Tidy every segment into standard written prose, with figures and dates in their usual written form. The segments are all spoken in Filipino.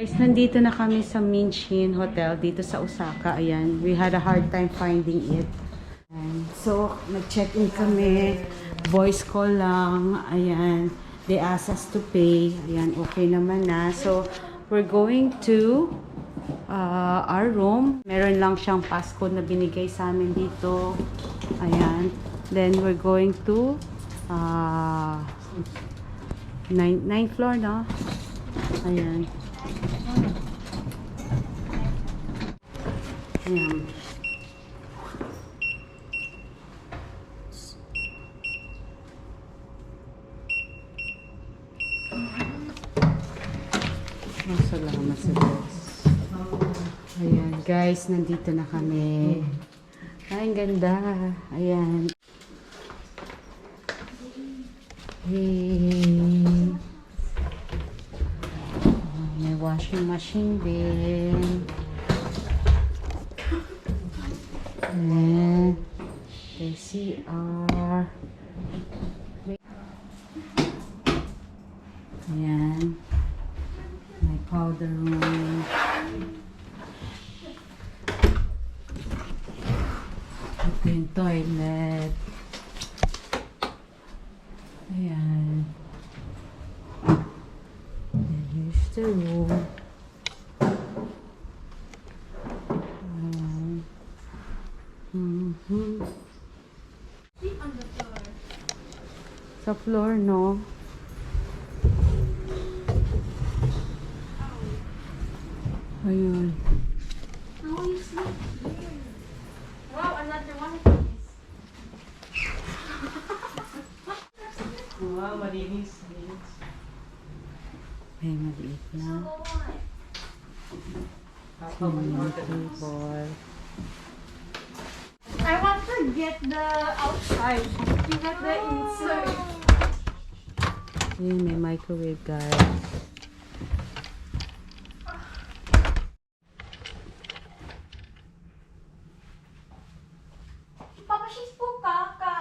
Guys, nandito na kami sa Minchin Hotel dito sa Osaka. Ayan, we had a hard time finding it. And so, nag-check-in kami. Voice call lang. Ayan, they asked us to pay. Ayan, okay naman na. So, we're going to our room. Meron lang siyang passcode na binigay sa amin dito. Ayan. Then, we're going to 9th floor, no? Ayan. Ayan. Salamat sa Diyos. Ayan, guys, nandito na kami. Ay, ang ganda. Ayan. Hey. May washing machine din. And the CR. Ayan. My powder room. Ito yung toilet. Ayan. And here's the room. Sa floor, no? Ayun. How are you sleep here? Wow, another one of these. Wow, malinis. Ay, maliit na. Table. I want to get the outside. You got the inside. Ayun, may microwave, guys. Papa, she's pukaka.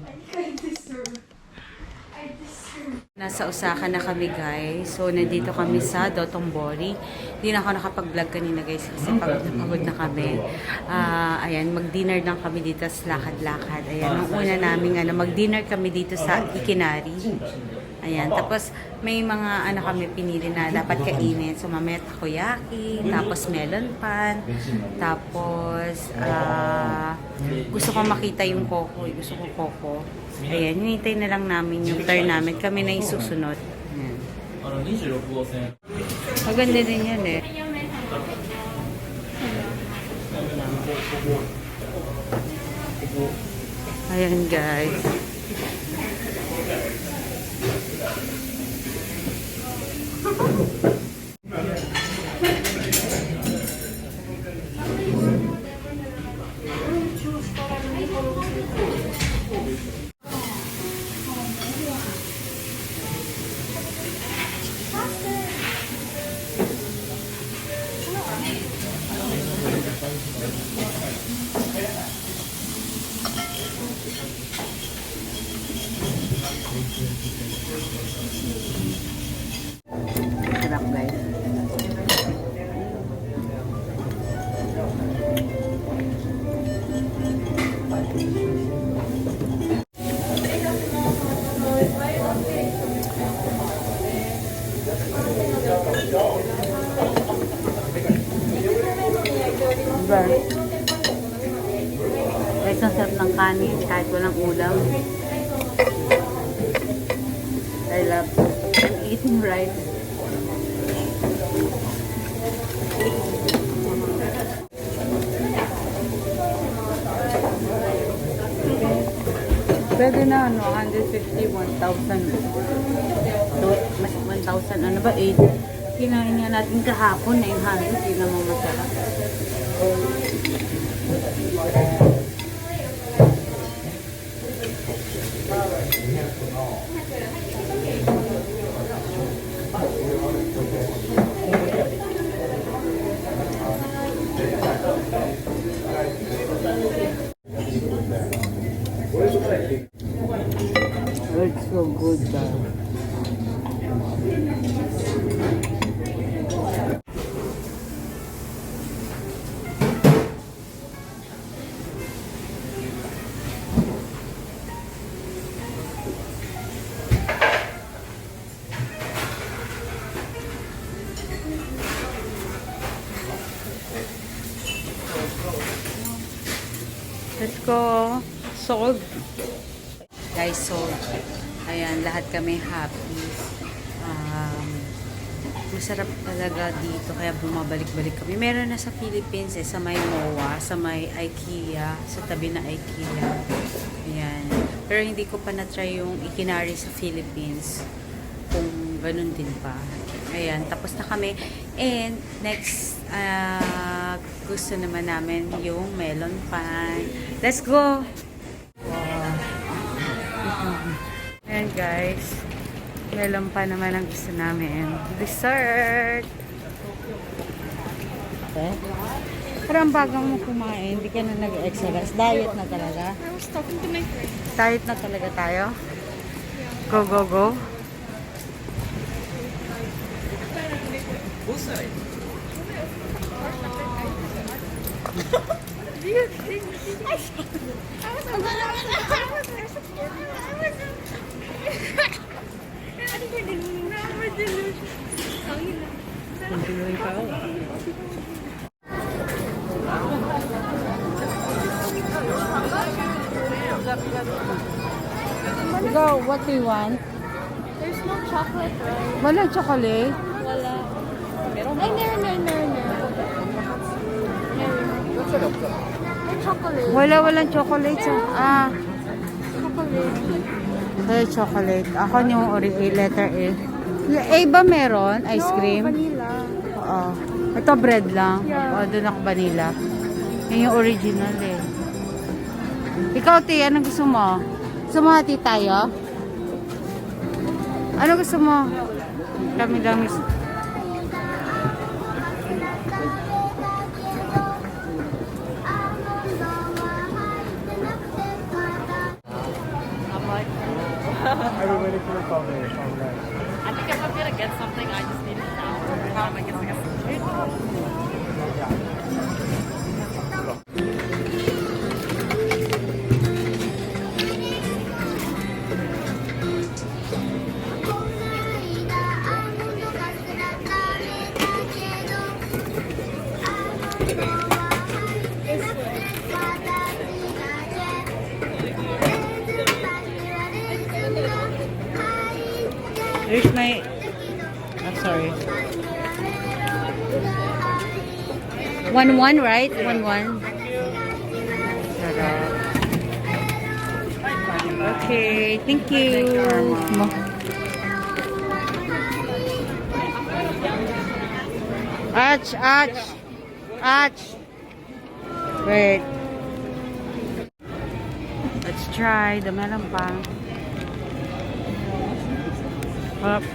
I think I deserve. I deserve. Nasa Osaka na kami, guys. So, nandito kami sa Dotonbori. Hindi na ako nakapag-vlog kanina, guys, kasi pagod na kami. Ayan, mag-dinner lang kami dito sa lakad-lakad. Ayan, nung una namin, mag-dinner kami dito sa Ikinari. Ayan, tapos may mga kami pinili na dapat kainin. So, mamaya takoyaki, tapos melon pan, tapos gusto ko makita yung koko. Gusto ko koko. Ayan, hinintay na lang namin yung turn namin. Kami na yung susunod. Ayan. Maganda din yan eh. Ayan, guys. Sarap, guys. Diba? Guys, ang sarap ng kanin kahit walang ulam. I love eating rice. Pwede na, 150, 1,000. Mas 1,000, ano ba, 8. Kinain nga natin kahapon, 900, hindi naman masarap. It's so good, guys. ko. Sold. Guys, sold. Ayan, lahat kami happy. Masarap talaga dito, kaya bumabalik-balik kami. Meron na sa Philippines sa may MOA, sa may IKEA, sa tabi na IKEA. Ayan. Pero hindi ko pa na-try yung ikinari sa Philippines. Kung ganun din pa. Ayan, tapos na kami. And next, gusto naman namin yung melon pan. Let's go! Wow. Ayan guys. Melon pa naman ang gusto namin. Dessert! Okay. Parang bagang mo kumain, hindi ka na nag-exercise. Diet na talaga. I was talking to my friend. Diet na talaga tayo. Go, go, go. Continuing pa ako. Go, what do you want? There's no chocolate, right? Wala chocolate. Wala. Ay, meron. May chocolate. Walang chocolate. Chocolate. Hey, chocolate. Ako yung letter A. Yung A ba meron? Ice cream? Vanilla. Oo. Ito bread lang. Yeah. Oo, doon ako vanilla. Yun yung original eh. Ikaw, Ti, anong gusto mo? Gusto mo hati tayo? Ano gusto mo? Dami-dami. Are we waiting for the phone? I think if I'm gonna get something, I just need a shower. How am I getting a Here's my... I'm sorry. 1-1, right? 1-1. Okay, thank you. Ach. Wait. Let's try the melon pan. Up.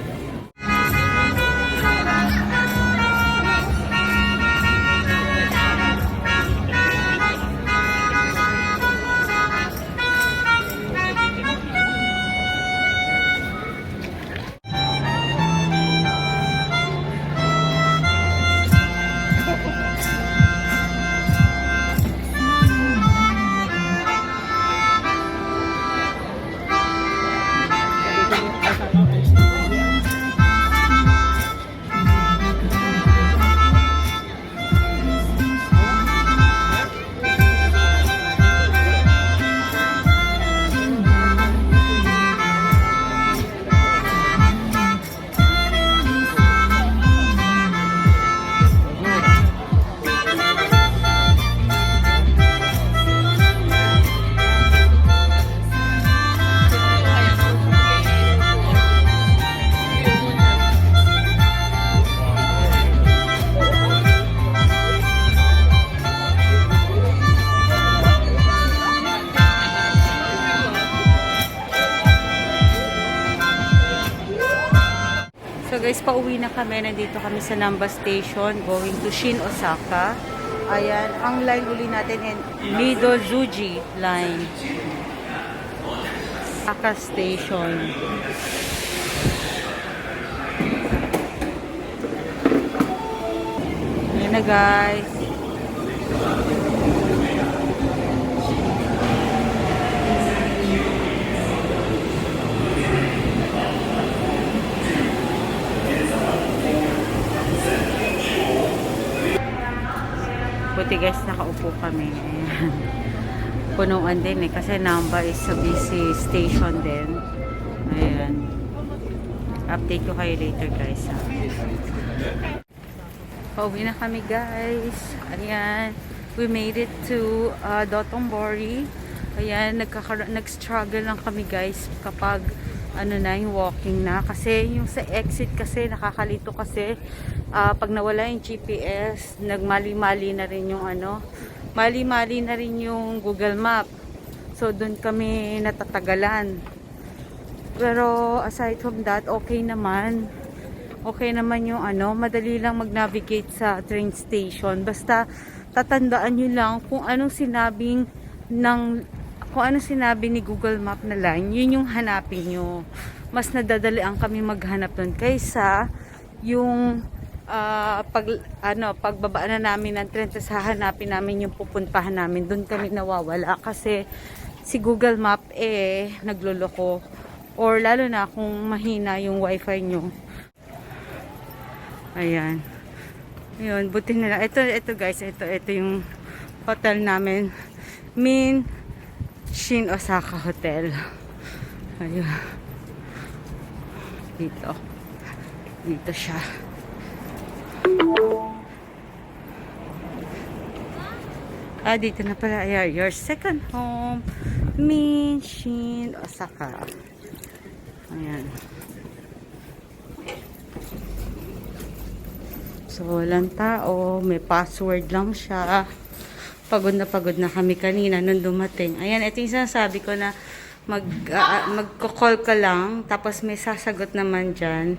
So guys, pauwi na kami. Nandito kami sa Namba Station going to Shin, Osaka. Ayan, ang line uli natin in Midozuji line. Osaka Station. Ayan na guys. Buti guys, nakaupo kami. Ayan. punuan din eh. Kasi Namba is a busy station din. Ayan. Update ko kayo later guys. Ha? Pauwi na kami guys. Ayan. We made it to Dotonbori. Ayan. Nag-struggle lang kami guys kapag ano na yung walking na. Kasi yung sa exit kasi nakakalito kasi pag nawala yung GPS, nagmali-mali na rin yung ano. Mali-mali na rin yung Google Map. So, doon kami natatagalan. Pero, aside from that, okay naman. Okay naman yung ano, madali lang mag-navigate sa train station. Basta, tatandaan nyo lang kung anong sinabi ni Google Map na line, yun yung hanapin nyo. Mas nadadalian kami maghanap doon kaysa yung pagbaba na namin ng train, tapos hahanapin namin yung pupuntahan namin. Doon kami nawawala kasi si Google Map nagloloko, or lalo na kung mahina yung wifi nyo. Ayan, yun, buti nila. Ito guys, ito yung hotel namin, Min Shin Osaka Hotel. Ayun, dito siya. Dito na pala. Ayan, your second home, Min Shin Osaka. Ayan. So, walang tao. May password lang siya. Pagod na kami kanina nung dumating. Ayan, ito yung sinasabi ko na magko-call ka lang, tapos may sasagot naman dyan.